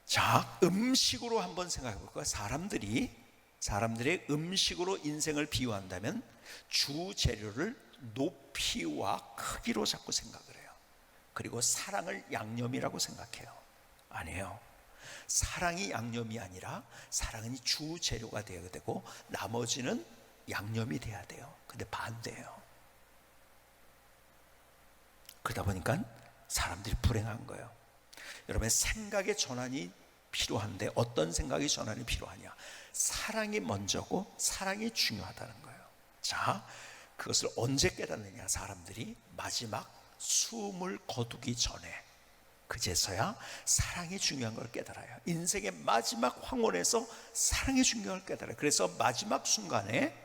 자, 음식으로 한번 생각해 볼까요? 사람들의 음식으로 인생을 비유한다면 주 재료를 높이와 크기로 자꾸 생각을 해요. 그리고 사랑을 양념이라고 생각해요. 아니에요. 사랑이 양념이 아니라 사랑은 주 재료가 되어야 되고 나머지는 양념이 돼야 돼요. 근데 반대예요. 그러다 보니까 사람들이 불행한 거예요. 여러분, 생각의 전환이 필요한데 어떤 생각의 전환이 필요하냐? 사랑이 먼저고 사랑이 중요하다는 거예요. 자, 그것을 언제 깨닫느냐? 사람들이 마지막 숨을 거두기 전에, 그제서야 사랑이 중요한 걸 깨달아요. 인생의 마지막 황혼에서 사랑이 중요한 걸 깨달아요. 그래서 마지막 순간에,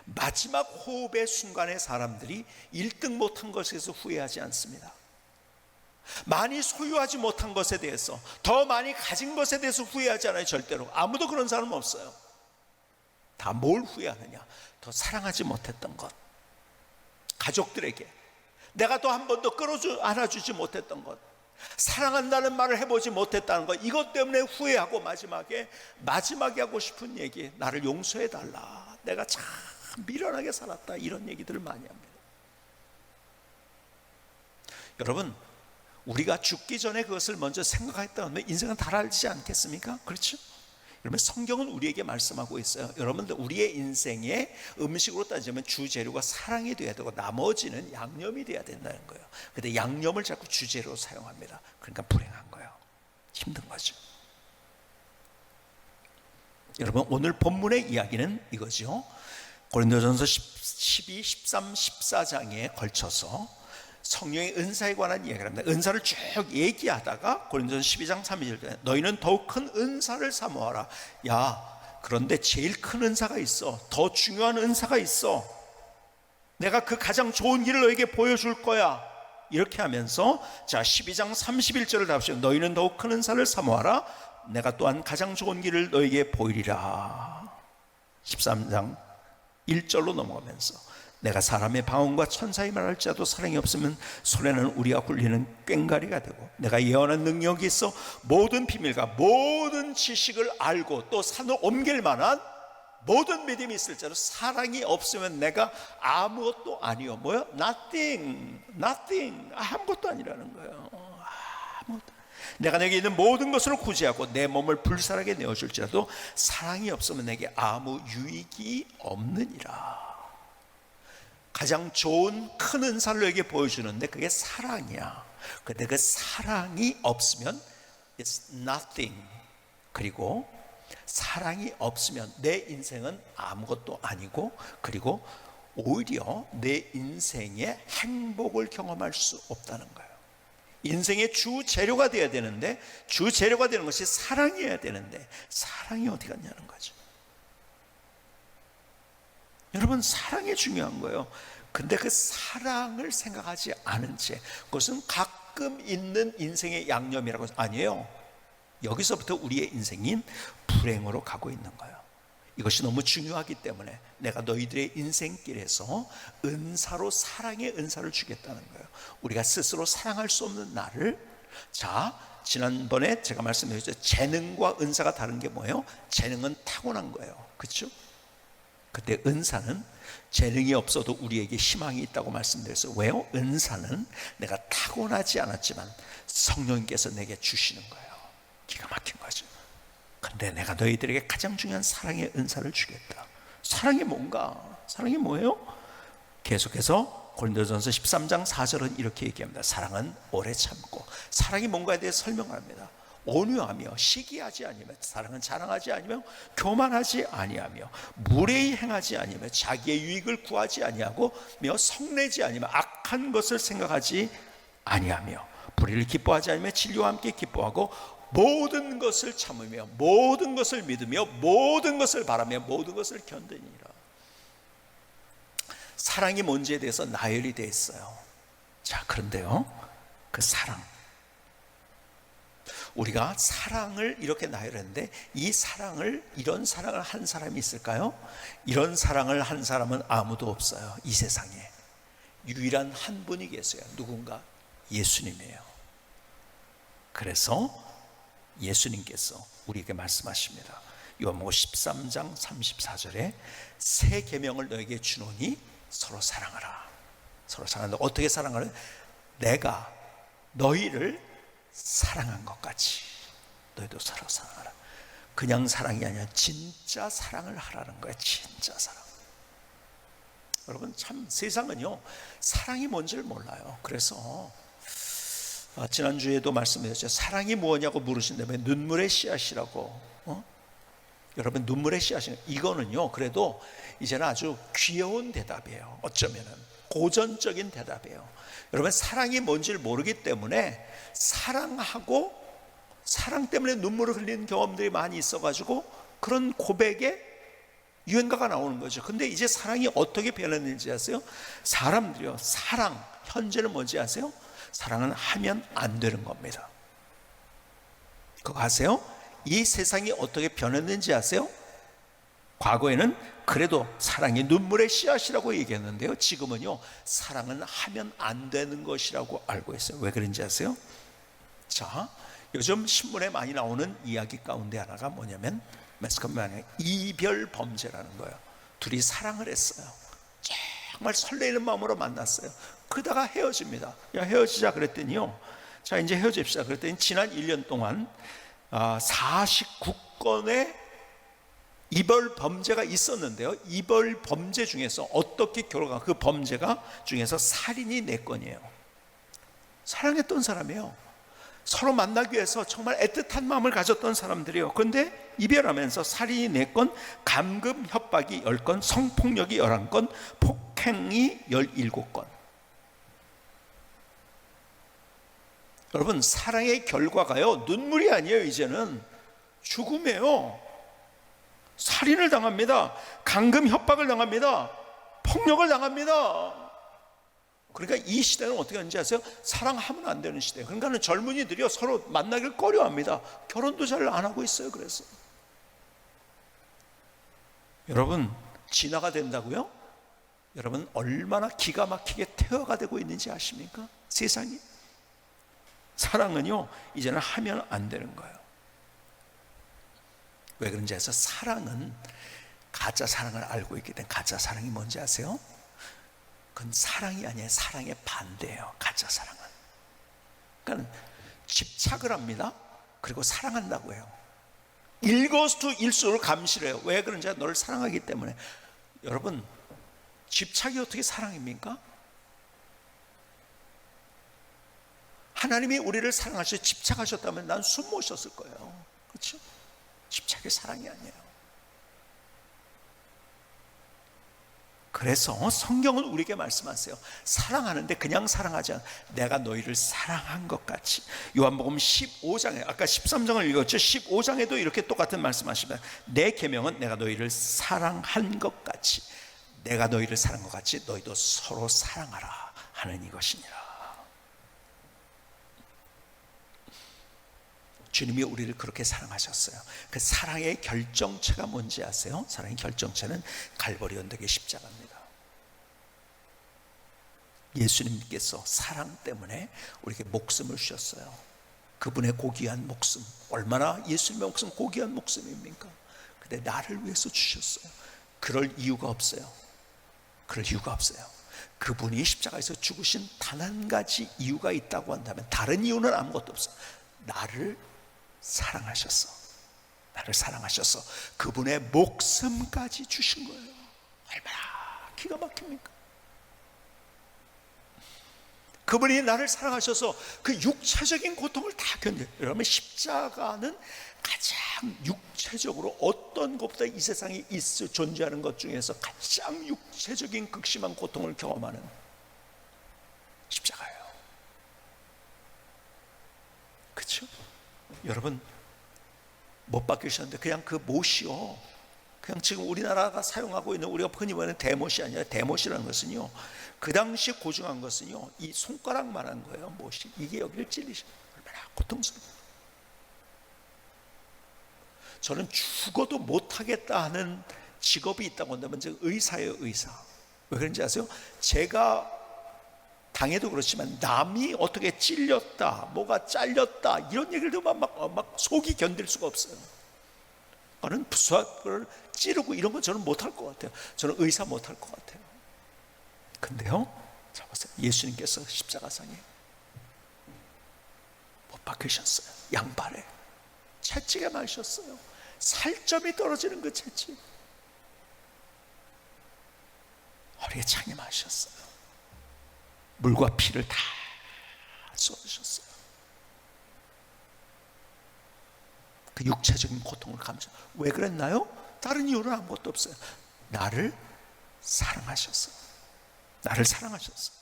마지막 호흡의 순간에 사람들이 1등 못한 것에 대해서 후회하지 않습니다. 많이 소유하지 못한 것에 대해서, 더 많이 가진 것에 대해서 후회하지 않아요. 절대로. 아무도 그런 사람은 없어요. 다 뭘 후회하느냐? 더 사랑하지 못했던 것, 가족들에게 내가 또 한 번도 안아주지 못했던 것, 사랑한다는 말을 해보지 못했다는 것, 이것 때문에 후회하고 마지막에 하고 싶은 얘기, 나를 용서해달라, 내가 참 미련하게 살았다, 이런 얘기들을 많이 합니다. 여러분, 우리가 죽기 전에 그것을 먼저 생각했다면 인생은 달아지지 않겠습니까? 그렇죠? 여러분, 성경은 우리에게 말씀하고 있어요. 여러분들, 우리의 인생의 음식으로 따지면 주재료가 사랑이 돼야 되고 나머지는 양념이 돼야 된다는 거예요. 근데 양념을 자꾸 주재료로 사용합니다. 그러니까 불행한 거예요. 힘든 거죠. 여러분, 오늘 본문의 이야기는 이거죠. 고린도전서 12, 13, 14장에 걸쳐서 성령의 은사에 관한 이야기를 합니다. 은사를 쭉 얘기하다가 고린도전서 12장 32절, 너희는 더욱 큰 은사를 사모하라. 야, 그런데 제일 큰 은사가 있어. 더 중요한 은사가 있어. 내가 그 가장 좋은 길을 너에게 보여줄 거야. 이렇게 하면서, 자, 12장 31절을 답시오. 너희는 더욱 큰 은사를 사모하라. 내가 또한 가장 좋은 길을 너에게 보이리라. 13장 1절로 넘어가면서, 내가 사람의 방언과 천사의 말할지라도 사랑이 없으면 손에는 우리가 굴리는 꽹가리가 되고, 내가 예언한 능력이 있어 모든 비밀과 모든 지식을 알고 또 산을 옮길 만한 모든 믿음이 있을지라도 사랑이 없으면 내가 아무것도 아니요. 뭐요? nothing. 아무것도 아니라는 거예요. 아무것도. 내가 내게 있는 모든 것을 구제하고 내 몸을 불살하게 내어줄지라도 사랑이 없으면 내게 아무 유익이 없느니라. 가장 좋은 큰 은사를 너에게 보여주는데 그게 사랑이야. 근데 그 사랑이 없으면 it's nothing. 그리고 사랑이 없으면 내 인생은 아무것도 아니고, 그리고 오히려 내 인생의 행복을 경험할 수 없다는 거예요. 인생의 주 재료가 되어야 되는데, 주 재료가 되는 것이 사랑이어야 되는데 사랑이 어디 갔냐는 거죠. 여러분, 사랑이 중요한 거예요. 근데 그 사랑을 생각하지 않은 채, 그것은 가끔 있는 인생의 양념이라고. 아니에요. 여기서부터 우리의 인생인 불행으로 가고 있는 거예요. 이것이 너무 중요하기 때문에 내가 너희들의 인생길에서 은사로, 사랑의 은사를 주겠다는 거예요. 우리가 스스로 사랑할 수 없는 나를, 자, 지난번에 제가 말씀드렸죠. 재능과 은사가 다른 게 뭐예요? 재능은 타고난 거예요. 그렇죠? 그때 은사는 재능이 없어도 우리에게 희망이 있다고 말씀드렸어요. 왜요? 은사는 내가 타고나지 않았지만 성령님께서 내게 주시는 거예요. 기가 막힌 거죠. 근데 내가 너희들에게 가장 중요한 사랑의 은사를 주겠다. 사랑이 뭔가? 사랑이 뭐예요? 계속해서 고린도전서 13장 4절은 이렇게 얘기합니다. 사랑은 오래 참고. 사랑이 뭔가에 대해 설명합니다. 온유하며 시기하지 아니하며, 사랑은 자랑하지 아니하며 교만하지 아니하며 무례히 행하지 아니하며 자기의 유익을 구하지 아니하고 성내지 아니하며 악한 것을 생각하지 아니하며 불의를 기뻐하지 아니하며 진리와 함께 기뻐하고 모든 것을 참으며 모든 것을 믿으며 모든 것을 바라며 모든 것을 견디니라. 사랑이 뭔지에 대해서 나열이 되어 있어요. 자, 그런데요, 그 사랑, 우리가 사랑을 이렇게 나열했는데 이 사랑을, 이런 사랑을 한 사람이 있을까요? 이런 사랑을 한 사람은 아무도 없어요. 이 세상에 유일한 한 분이 계세요. 누군가? 예수님이에요. 그래서 예수님께서 우리에게 말씀하십니다. 요한복음 13장 34절에 새 계명을 너에게 주노니 서로 사랑하라. 서로 사랑한다. 어떻게 사랑하라? 내가 너희를 사랑한 것 같이 너희도 서로 사랑하라. 그냥 사랑이 아니라 진짜 사랑을 하라는 거예요. 진짜 사랑. 여러분, 참 세상은요 사랑이 뭔지를 몰라요. 그래서 지난주에도 말씀드렸죠. 사랑이 무엇냐고 물으신다면 눈물의 씨앗이라고. 여러분, 눈물의 씨앗이 이거는요 그래도 이제는 아주 귀여운 대답이에요. 어쩌면은 고전적인 대답이에요. 여러분, 사랑이 뭔지를 모르기 때문에 사랑하고 사랑 때문에 눈물을 흘리는 경험들이 많이 있어가지고 그런 고백에 유행가가 나오는 거죠. 근데 이제 사랑이 어떻게 변했는지 아세요? 사람들이요, 사랑 현재는 뭔지 아세요? 사랑은 하면 안 되는 겁니다. 그거 아세요? 이 세상이 어떻게 변했는지 아세요? 과거에는 그래도 사랑이 눈물의 씨앗이라고 얘기했는데요, 지금은요 사랑은 하면 안 되는 것이라고 알고 있어요. 왜 그런지 아세요? 자, 요즘 신문에 많이 나오는 이야기 가운데 하나가 뭐냐면 이별 범죄라는 거예요. 둘이 사랑을 했어요. 정말 설레이는 마음으로 만났어요. 그러다가 헤어집니다. 야, 헤어지자 그랬더니요, 자 이제 헤어집시다 그랬더니 지난 1년 동안 49건의 이별 범죄가 있었는데요, 이별 범죄 중에서 어떻게 결과가, 그 범죄가 중에서 살인이 4건이에요. 사랑했던 사람이에요. 서로 만나기 위해서 정말 애틋한 마음을 가졌던 사람들이에요. 그런데 이별하면서 살인이 4건, 감금 협박이 10건, 성폭력이 11건, 폭행이 17건. 여러분, 사랑의 결과가요 눈물이 아니에요. 이제는 죽음이에요. 살인을 당합니다. 감금 협박을 당합니다. 폭력을 당합니다. 그러니까 이 시대는 어떻게 하는지 아세요? 사랑하면 안 되는 시대예요. 그러니까 젊은이들이 서로 만나길 꺼려합니다. 결혼도 잘 안 하고 있어요. 그래서 여러분, 진화가 된다고요? 여러분, 얼마나 기가 막히게 퇴화가 되고 있는지 아십니까? 세상이. 사랑은요 이제는 하면 안 되는 거예요. 왜 그런지 아세요? 사랑은 가짜 사랑을 알고 있기 때문에. 가짜 사랑이 뭔지 아세요? 그건 사랑이 아니에요. 사랑의 반대예요. 가짜 사랑은. 그러니까 집착을 합니다. 그리고 사랑한다고 해요. 일거수일투족을 감시를 해요. 왜 그런지 너를 사랑하기 때문에. 여러분, 집착이 어떻게 사랑입니까? 하나님이 우리를 사랑하셔서 집착하셨다면 난 숨 못 쉬었을 거예요. 그렇죠? 집착이 사랑이 아니에요. 그래서 성경은 우리에게 말씀하세요. 사랑하는데 그냥 사랑하지 않아. 내가 너희를 사랑한 것 같이. 요한복음 15장에 아까 13장을 읽었죠. 15장에도 이렇게 똑같은 말씀하십니다. 내 계명은 내가 너희를 사랑한 것 같이, 내가 너희를 사랑한 것 같이 너희도 서로 사랑하라 하는 이것이니라. 주님이 우리를 그렇게 사랑하셨어요. 그 사랑의 결정체가 뭔지 아세요? 사랑의 결정체는 갈보리 언덕의 십자가입니다. 예수님께서 사랑 때문에 우리에게 목숨을 주셨어요. 그분의 고귀한 목숨, 얼마나 예수님의 목숨 고귀한 목숨입니까? 근데 나를 위해서 주셨어요. 그럴 이유가 없어요. 그럴 이유가 없어요. 그분이 십자가에서 죽으신 단 한 가지 이유가 있다고 한다면, 다른 이유는 아무것도 없어요. 나를 사랑하셨어. 나를 사랑하셔서 그분의 목숨까지 주신 거예요. 얼마나 기가 막힙니까? 그분이 나를 사랑하셔서 그 육체적인 고통을 다 견뎌요. 여러분, 십자가는 가장 육체적으로 어떤 것보다 이 세상에 존재하는 것 중에서 가장 육체적인 극심한 고통을 경험하는 십자가예요. 그렇죠? 여러분, 못 바뀌셨는데 그냥 그 못이요, 그냥 지금 우리나라가 사용하고 있는, 우리가 흔히 말하는 대못이 아니라, 대못이라는 것은요, 그 당시 고증한 것은요 이 손가락만한 거예요. 못이. 이게 여기를 찔리셔. 얼마나 고통스러워. 저는 죽어도 못하겠다 하는 직업이 있다고 한다면 의사예요. 의사. 왜 그런지 아세요? 제가 당해도 그렇지만 남이 어떻게 찔렸다, 뭐가 잘렸다 이런 얘기를 들으면 막 속이 견딜 수가 없어요. 저는 부수학을 찌르고 이런 건 저는 못할 것 같아요. 저는 의사 못할 것 같아요. 근데요, 자 보세요. 예수님께서 십자가상에 못 박히셨어요. 양발에 채찍에 맞으셨어요. 살점이 떨어지는 그 채찍, 허리에 창에 맞으셨어요. 물과 피를 다 쏟으셨어요. 그 육체적인 고통을 감수. 왜 그랬나요? 다른 이유는 아무것도 없어요. 나를 사랑하셨어요. 나를 사랑하셨어요.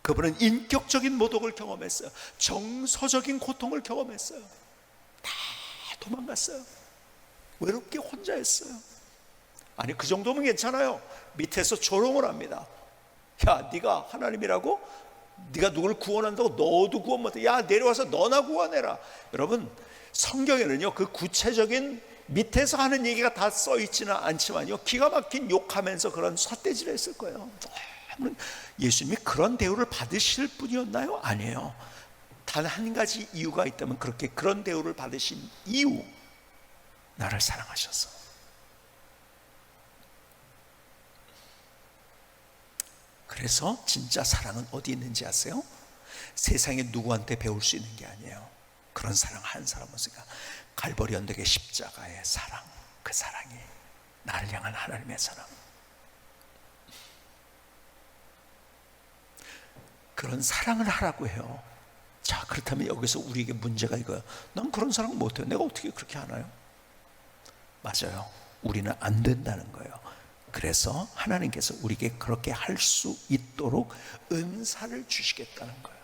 그분은 인격적인 모독을 경험했어요. 정서적인 고통을 경험했어요. 다 도망갔어요. 외롭게 혼자 했어요. 아니, 그 정도면 괜찮아요. 밑에서 조롱을 합니다. 야, 네가 하나님이라고? 네가 누구를 구원한다고? 너도 구원 못해. 야, 내려와서 너나 구원해라. 여러분, 성경에는요, 그 구체적인 밑에서 하는 얘기가 다 써있지는 않지만요, 기가 막힌 욕하면서 그런 삿대질을 했을 거예요. 예수님이 그런 대우를 받으실 분이었나요? 아니에요. 단 한 가지 이유가 있다면, 그렇게 그런 대우를 받으신 이유, 나를 사랑하셔서. 그래서 진짜 사랑은 어디 있는지 아세요? 세상에 누구한테 배울 수 있는 게 아니에요. 그런 사랑 한 사람 없으니까 갈보리 언덕의 십자가의 사랑, 그 사랑이 나를 향한 하나님의 사랑. 그런 사랑을 하라고 해요. 자, 그렇다면 여기서 우리에게 문제가 이거예요. 난 그런 사랑 못해요. 내가 어떻게 그렇게 하나요? 맞아요. 우리는 안 된다는 거예요. 그래서 하나님께서 우리에게 그렇게 할 수 있도록 은사를 주시겠다는 거예요.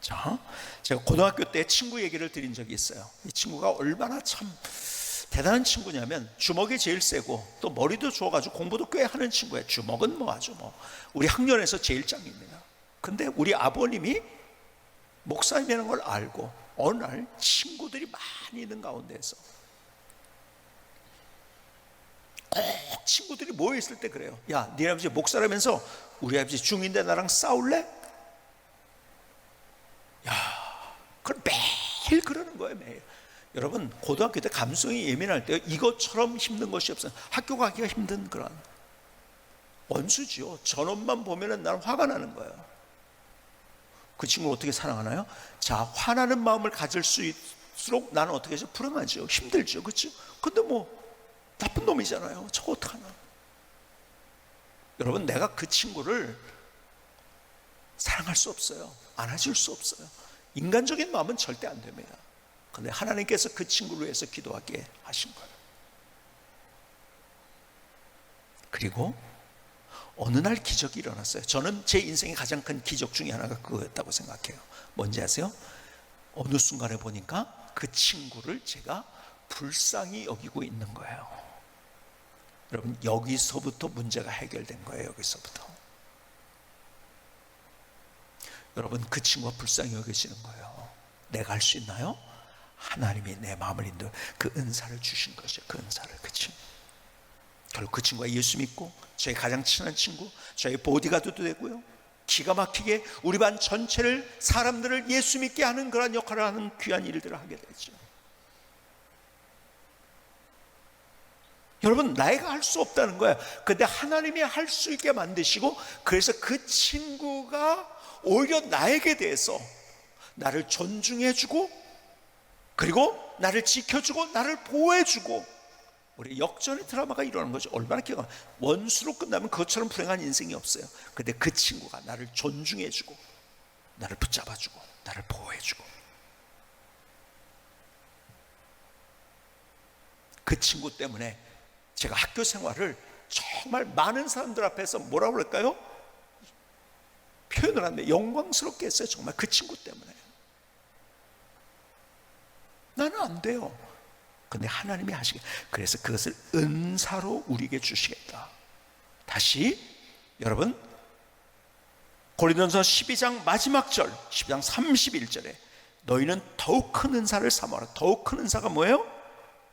자, 제가 고등학교 때 친구 얘기를 드린 적이 있어요. 이 친구가 얼마나 참 대단한 친구냐면, 주먹이 제일 세고 또 머리도 좋아가지고 공부도 꽤 하는 친구예요. 주먹은 뭐 아주 우리 학년에서 제일 짱입니다. 근데 우리 아버님이 목사님이라는 걸 알고 어느 날 친구들이 많이 있는 가운데서 꼭 친구들이 모여있을 때 그래요. 야, 네 아버지 목사라면서 우리 아버지 중인데 나랑 싸울래? 야, 그걸 매일 그러는 거예요. 매일. 여러분, 고등학교 때 감성이 예민할 때 이것처럼 힘든 것이 없어요. 학교 가기가 힘든 그런 원수지요. 저놈만 보면은 난 화가 나는 거예요. 그 친구를 어떻게 사랑하나요? 자, 화나는 마음을 가질 수 있을수록 나는 어떻게 해서 불안하죠. 힘들죠. 그렇죠? 근데 나쁜 놈이잖아요. 저거 어떡하나. 여러분, 내가 그 친구를 사랑할 수 없어요. 안아줄 수 없어요. 인간적인 마음은 절대 안 됩니다. 근데 하나님께서 그 친구를 위해서 기도하게 하신 거예요. 그리고 어느 날 기적이 일어났어요. 저는 제 인생의 가장 큰 기적 중에 하나가 그거였다고 생각해요. 뭔지 아세요? 어느 순간에 보니까 그 친구를 제가 불쌍히 여기고 있는 거예요. 여러분, 여기서부터 문제가 해결된 거예요. 여기서부터. 여러분, 그 친구가 불쌍히 여기시는 거예요. 내가 할 수 있나요? 하나님이 내 마음을 인도해 그 은사를 주신 것이에요. 그 은사를. 그 친구. 결국 그 친구가 예수 믿고 저희 가장 친한 친구, 저희 보디가드도 되고요, 기가 막히게 우리 반 전체를, 사람들을 예수 믿게 하는 그런 역할을 하는 귀한 일들을 하게 되죠. 여러분, 나이가 할 수 없다는 거예요. 근데 하나님이 할 수 있게 만드시고, 그래서 그 친구가 오히려 나에게 대해서 나를 존중해주고, 그리고 나를 지켜주고 나를 보호해주고, 우리 역전의 드라마가 일어나는 거죠. 얼마나 기가 막혀요. 원수로 끝나면 그것처럼 불행한 인생이 없어요. 근데 그 친구가 나를 존중해주고 나를 붙잡아주고 나를 보호해주고, 그 친구 때문에 제가 학교 생활을 정말 많은 사람들 앞에서 뭐라고 그럴까요? 표현을 하는데 영광스럽게 했어요. 정말 그 친구 때문에. 나는 안 돼요. 근데 하나님이 하시게. 그래서 그것을 은사로 우리에게 주시겠다. 다시 여러분, 고린도전서 12장 마지막 절, 12장 31절에 너희는 더욱 큰 은사를 삼아라. 더욱 큰 은사가 뭐예요?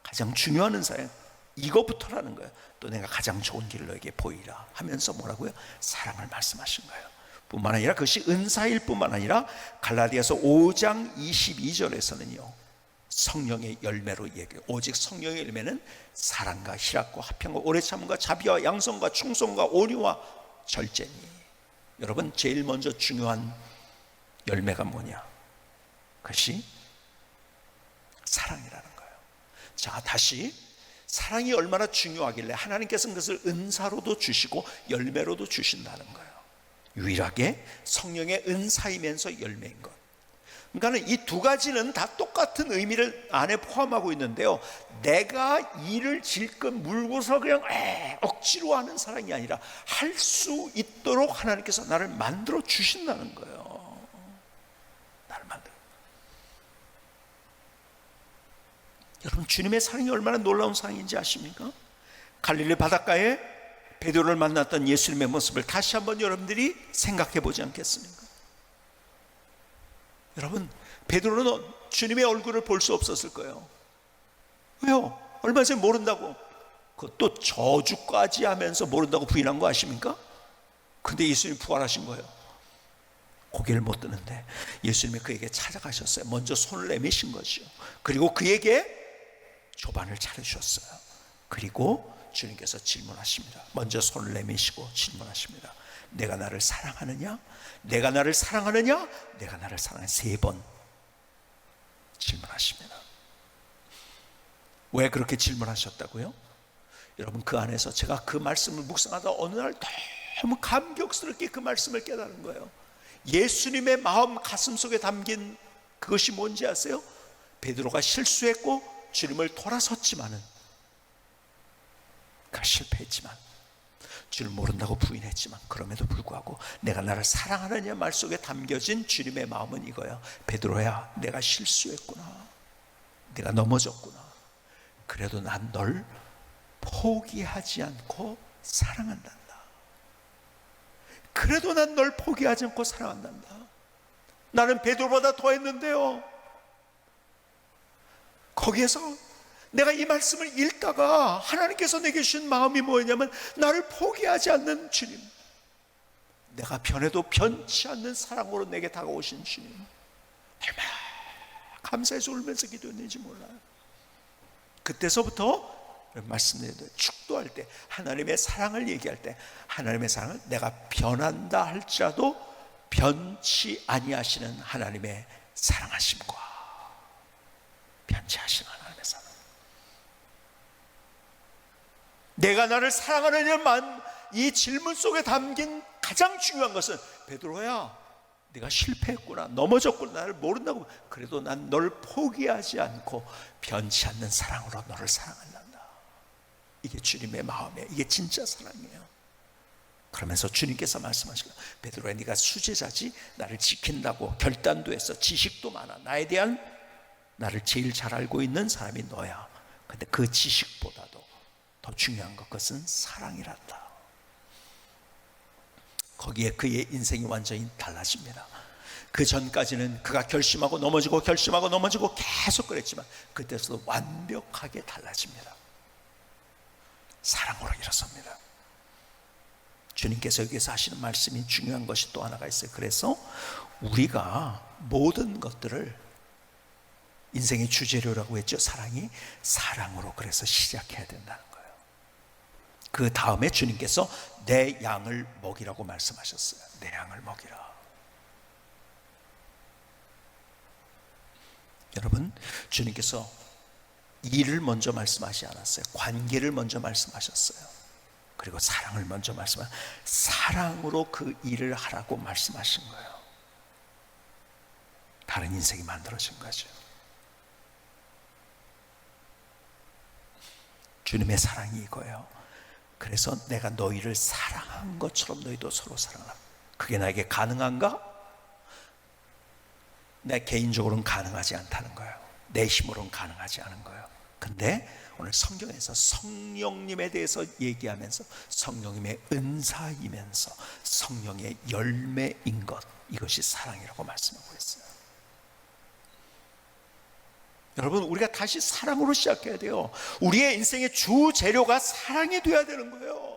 가장 중요한 은사예요. 이거부터라는 거예요. 또 내가 가장 좋은 길을 너에게 보이라 하면서 뭐라고요? 사랑을 말씀하신 거예요. 뿐만 아니라 그것이 은사일 뿐만 아니라 갈라디아서 5장 22절에서는요 성령의 열매로 얘기해요. 오직 성령의 열매는 사랑과 희락과 화평과 오래 참음과 자비와 양성과 충성과 온유와 절제니. 여러분, 제일 먼저 중요한 열매가 뭐냐? 그것이 사랑이라는 거예요. 자, 다시 사랑이 얼마나 중요하길래 하나님께서는 그것을 은사로도 주시고 열매로도 주신다는 거예요. 유일하게 성령의 은사이면서 열매인 것. 그러니까 이 두 가지는 다 똑같은 의미를 안에 포함하고 있는데요, 내가 이를 질끈 물고서 그냥 억지로 하는 사랑이 아니라 할 수 있도록 하나님께서 나를 만들어 주신다는 거예요. 나를 만들어. 여러분, 주님의 사랑이 얼마나 놀라운 사랑인지 아십니까? 갈릴리 바닷가에 베드로를 만났던 예수님의 모습을 다시 한번 여러분들이 생각해 보지 않겠습니까? 여러분, 베드로는 주님의 얼굴을 볼 수 없었을 거예요. 왜요? 얼마 전에 모른다고, 그것도 저주까지 하면서 모른다고 부인한 거 아십니까? 근데 예수님이 부활하신 거예요. 고개를 못 드는데 예수님이 그에게 찾아가셨어요. 먼저 손을 내미신 거죠. 그리고 그에게 조반을 차려주셨어요. 그리고 주님께서 질문하십니다. 먼저 손을 내미시고 질문하십니다. 내가 나를 사랑하느냐? 내가 나를 사랑하느냐? 내가 나를 사랑하느냐? 3번 질문하십니다. 왜 그렇게 질문하셨다고요? 여러분, 그 안에서 제가 그 말씀을 묵상하다 어느 날 너무 감격스럽게 그 말씀을 깨달은 거예요. 예수님의 마음 가슴 속에 담긴 그것이 뭔지 아세요? 베드로가 실수했고 주님을 돌아섰지만은, 그가 실패했지만, 주를 모른다고 부인했지만, 그럼에도 불구하고 내가 나를 사랑하느냐 말 속에 담겨진 주님의 마음은 이거야. 베드로야, 내가 실수했구나, 내가 넘어졌구나, 그래도 난 널 포기하지 않고 사랑한단다. 그래도 난 널 포기하지 않고 사랑한단다. 나는 베드로보다 더 했는데요, 거기에서 내가 이 말씀을 읽다가 하나님께서 내게 주신 마음이 뭐였냐면, 나를 포기하지 않는 주님, 내가 변해도 변치 않는 사랑으로 내게 다가오신 주님, 얼마나 감사해서 울면서 기도했는지 몰라요. 그때서부터 말씀드려도 축도할 때, 하나님의 사랑을 얘기할 때, 하나님의 사랑을 내가 변한다 할지라도 변치 아니하시는 하나님의 사랑하심과 변치 하시는 하나님의 사랑, 내가 나를 사랑하느냐만, 이 질문 속에 담긴 가장 중요한 것은, 베드로야, 네가 실패했구나, 넘어졌구나, 나를 모른다고, 그래도 난 널 포기하지 않고 변치 않는 사랑으로 너를 사랑한단다. 이게 주님의 마음이에요. 이게 진짜 사랑이에요. 그러면서 주님께서 말씀하시고, 베드로야, 네가 수제자지, 나를 지킨다고 결단도 했어, 지식도 많아, 나에 대한 나를 제일 잘 알고 있는 사람이 너야. 근데 그 지식보다도 더 중요한 것은 사랑이란다. 거기에 그의 인생이 완전히 달라집니다. 그 전까지는 그가 결심하고 넘어지고 결심하고 넘어지고 계속 그랬지만, 그때서도 완벽하게 달라집니다. 사랑으로 일어섭니다. 주님께서 여기서 하시는 말씀이 중요한 것이 또 하나가 있어요. 그래서 우리가 모든 것들을, 인생의 주재료라고 했죠, 사랑이, 사랑으로 그래서 시작해야 된다는 거예요. 그 다음에 주님께서 내 양을 먹이라고 말씀하셨어요. 내 양을 먹이라. 여러분, 주님께서 일을 먼저 말씀하지 않았어요. 관계를 먼저 말씀하셨어요. 그리고 사랑을 먼저 말씀하셨어요. 사랑으로 그 일을 하라고 말씀하신 거예요. 다른 인생이 만들어진 거죠. 주님의 사랑이 이거예요. 그래서 내가 너희를 사랑한 것처럼 너희도 서로 사랑하라. 그게 나에게 가능한가? 내 개인적으로는 가능하지 않다는 거예요. 내 힘으로는 가능하지 않은 거예요. 근데 오늘 성경에서 성령님에 대해서 얘기하면서, 성령님의 은사이면서 성령의 열매인 것, 이것이 사랑이라고 말씀하고 있어요. 여러분, 우리가 다시 사랑으로 시작해야 돼요. 우리의 인생의 주 재료가 사랑이 돼야 되는 거예요.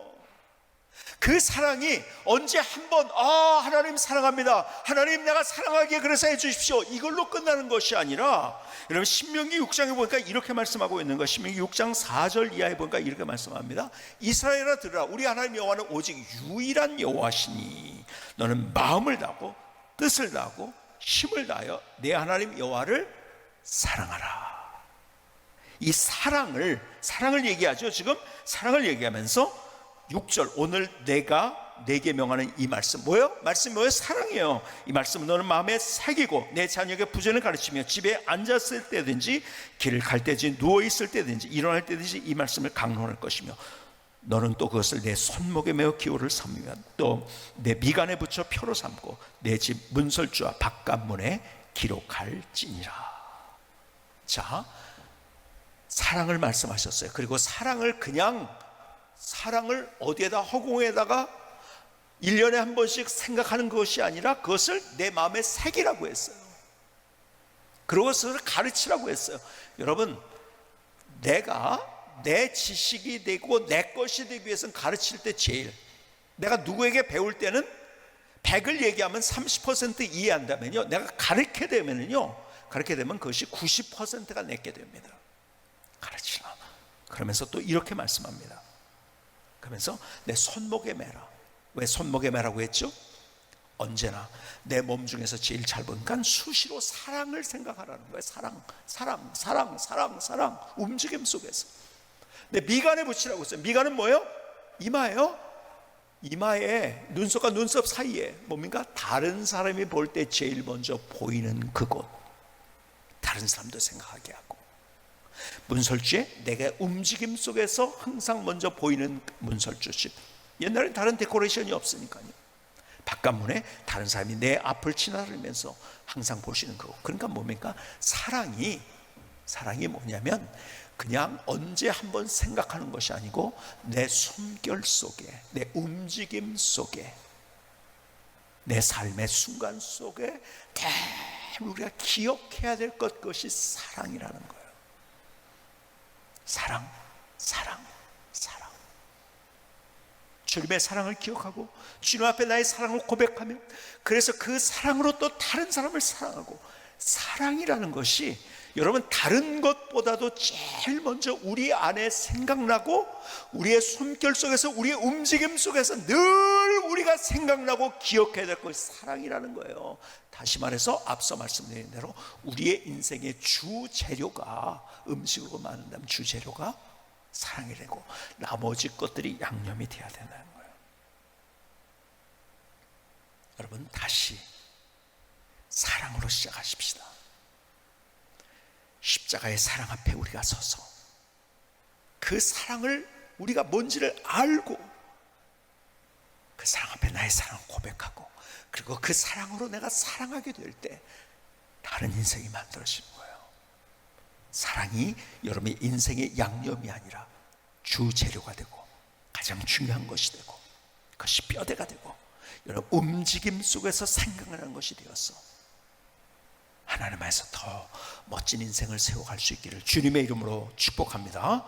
그 사랑이 언제 한번 하나님 사랑합니다, 하나님 내가 사랑하기에 그래서 해주십시오, 이걸로 끝나는 것이 아니라, 여러분 신명기 6장에 보니까 이렇게 말씀하고 있는 거, 신명기 6장 4절 이하에 보니까 이렇게 말씀합니다. 이스라엘아 들으라, 우리 하나님 여호와는 오직 유일한 여호와시니 너는 마음을 다하고 뜻을 다하고 힘을 다하여 내 하나님 여호와를 사랑하라. 이 사랑을 얘기하죠. 지금 사랑을 얘기하면서 6절, 오늘 내가 내게 명하는 이 말씀 뭐예요? 말씀이 뭐예요? 사랑이에요. 이 말씀은 너는 마음에 새기고 내 자녀에게 부전을 가르치며 집에 앉았을 때든지 길을 갈 때든지 누워있을 때든지 일어날 때든지 이 말씀을 강론할 것이며 너는 또 그것을 내 손목에 메어 기호를 삼으며 또 내 미간에 붙여 표로 삼고 내 집 문설주와 바깥문에 기록할지니라. 자, 사랑을 말씀하셨어요. 그리고 사랑을 어디에다, 허공에다가 1년에 한 번씩 생각하는 것이 아니라 그것을 내 마음에 새기라고 했어요. 그것을 가르치라고 했어요. 여러분, 내가 내 지식이 되고 내 것이 되기 위해서는 가르칠 때 제일, 내가 누구에게 배울 때는 100을 얘기하면 30% 이해한다면요, 내가 가르치게 되면 그것이 90%가 내게 됩니다. 가르치라. 그러면서 또 이렇게 말씀합니다. 그러면서 내 손목에 매라. 왜 손목에 매라고 했죠? 언제나 내 몸 중에서 제일 잘 보니까 수시로 사랑을 생각하라는 거예요. 사랑 움직임 속에서 내 미간에 붙이라고 했어요. 미간은 뭐예요? 이마예요. 이마에 눈썹과 눈썹 사이에 뭡니까? 다른 사람이 볼 때 제일 먼저 보이는 그곳, 다른 사람도 생각하게 하고, 문설주에 내가 움직임 속에서 항상 먼저 보이는 문설주집. 옛날엔 다른 데코레이션이 없으니까요. 바깥문에 다른 사람이 내 앞을 지나다니면서 항상 보시는 거. 그러니까 뭡니까? 사랑이 뭐냐면 그냥 언제 한번 생각하는 것이 아니고 내 숨결 속에, 내 움직임 속에, 내 삶의 순간 속에 우리가 기억해야 될 그것이 사랑이라는 거예요. 사랑. 주님의 사랑을 기억하고 주님 앞에 나의 사랑을 고백하며, 그래서 그 사랑으로 또 다른 사람을 사랑하고, 사랑이라는 것이 여러분 다른 것보다도 제일 먼저 우리 안에 생각나고 우리의 숨결 속에서, 우리의 움직임 속에서 늘 우리가 생각나고 기억해야 될 것이 사랑이라는 거예요. 다시 말해서 앞서 말씀드린 대로 우리의 인생의 주 재료가, 음식으로 만든다면 주 재료가 사랑이 되고 나머지 것들이 양념이 돼야 된다는 거예요. 여러분, 다시 사랑으로 시작하십시다. 십자가의 사랑 앞에 우리가 서서 그 사랑을 우리가 뭔지를 알고 그 사랑 앞에 나의 사랑을 고백하고, 그리고 그 사랑으로 내가 사랑하게 될 때 다른 인생이 만들어지는 거예요. 사랑이 여러분의 인생의 양념이 아니라 주 재료가 되고 가장 중요한 것이 되고 그것이 뼈대가 되고 여러분 움직임 속에서 생각나는 것이 되었어. 하나님 안에서 더 멋진 인생을 세워갈 수 있기를 주님의 이름으로 축복합니다.